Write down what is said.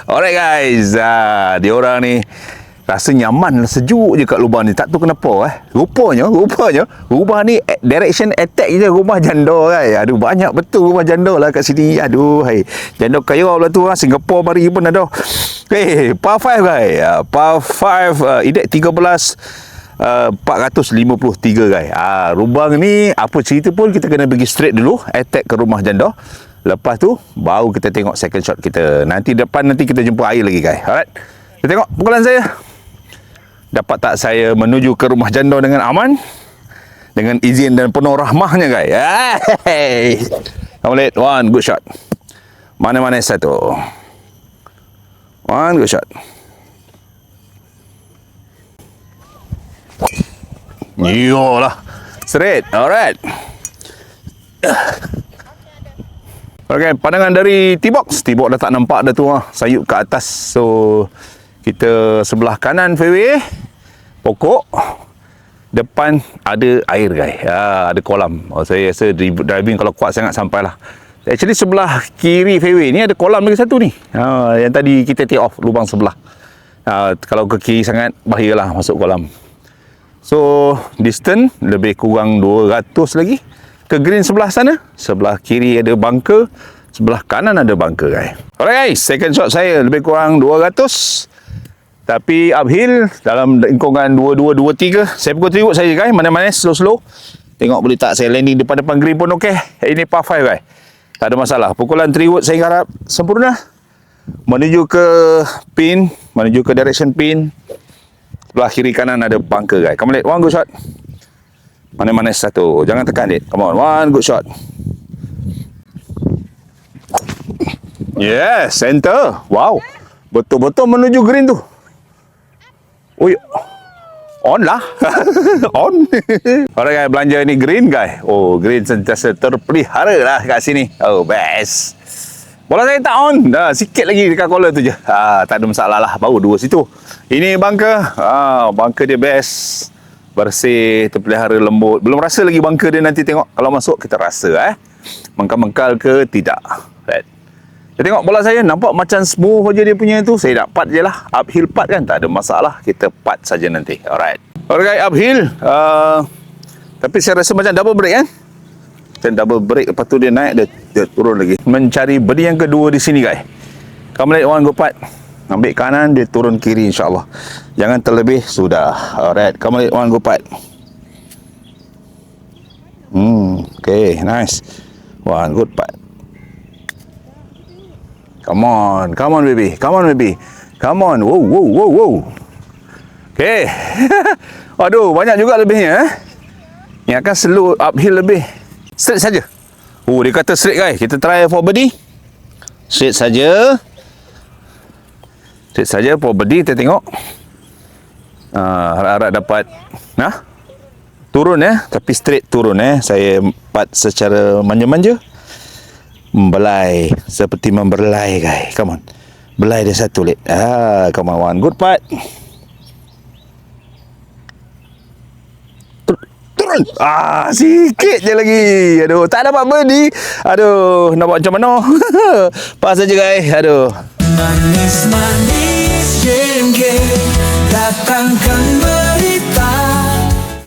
Alright guys, diorang ni rasa nyaman, sejuk je kat lubang ni. Tak tahu kenapa Rupanya rumah ni direction attack je rumah janda kan. Aduh, banyak betul rumah janda lah kat sini. Aduh, hai. Janda kaya pula tu Singapore mari pun ada. Par 5 guys. Par 5 indeks 453 guys. Lubang ni apa cerita pun kita kena pergi straight dulu attack ke rumah janda. Lepas tu baru kita tengok second shot kita. Nanti kita jumpa air lagi guys. Alright. Kita tengok pukulan saya. Dapat tak saya menuju ke rumah janda dengan aman? Dengan izin dan penuh rahmahnya guys. Hey. Come on, one good shot. Mana-mana satu. One good shot. Yolah. Straight. Alright. Okay, pandangan dari T-box dah tak nampak dah tu sayup ke atas. So kita sebelah kanan fairway, pokok, depan ada air guys. Ada kolam. Saya rasa driving kalau kuat sangat sampailah. Actually sebelah kiri fairway ni ada kolam lagi satu ni. Yang tadi kita take off lubang sebelah. Kalau ke kiri sangat bahayalah masuk kolam. So distance lebih kurang 200 lagi ke green sebelah sana. Sebelah kiri ada bunker, sebelah kanan ada bunker guys. Alright guys, second shot saya lebih kurang 200. Tapi uphill dalam lingkungan 2223. Saya pukul triwood saja guys, mana-mana slow-slow. Tengok boleh tak saya landing depan-depan green pun okey. Ini par 5 guys. Tak ada masalah. Pukulan triwood saya harap sempurna. Menuju ke pin, menuju ke direction pin. Sebelah kiri kanan ada bunker guys. Come on, let one good shot. Mana-mana satu. Jangan tekan dit. Come on, one good shot. Yes, center. Wow. Betul-betul menuju green tu. Oi. On lah. On. Alright guys, belanja ni green guys. Oh, green sentiasa terpelihara lah kat sini. Oh, best. Bola saya tak on. Sikit lagi dekat collar tu je. Tak ada masalah lah. Baru dua situ. Ini bunker. Bunker dia best. Bersih, terpelihara, lembut. Belum rasa lagi bunker dia, nanti tengok. Kalau masuk, kita rasa mengkal-mengkal ke tidak. Right. Kita tengok bola saya. Nampak macam smooth je dia punya tu. Saya nak putt je lah. Uphill putt kan. Tak ada masalah. Kita putt saja nanti. Alright. Alright, uphill. Tapi saya rasa macam double break kan. Macam double break. Lepas tu dia naik, dia turun lagi. Mencari birdie yang kedua di sini guys. Come let one go putt. Ambil kanan, dia turun kiri insyaAllah. Jangan terlebih, sudah. Alright, come let one go putt. Okay, nice. One good putt. Come on baby. Come on baby. Come on. Wow. Okay. Aduh, banyak juga lebihnya Yang akan slow uphill lebih. Straight saja. Dia kata straight guys. Kita try for birdie. Straight saja. Straight saja for birdie. Kita tengok. Harap-harap dapat turun tapi straight turun Saya putt secara manja-manja. Belai. Seperti membelai guys. Come on. Belai dia satu lit. Come on, one good putt. Turun. Sikit je lagi. Aduh, tak dapat birdie. Aduh, nak buat macam mana? Pas saja guys. Aduh. Manis-manis game-game datangkan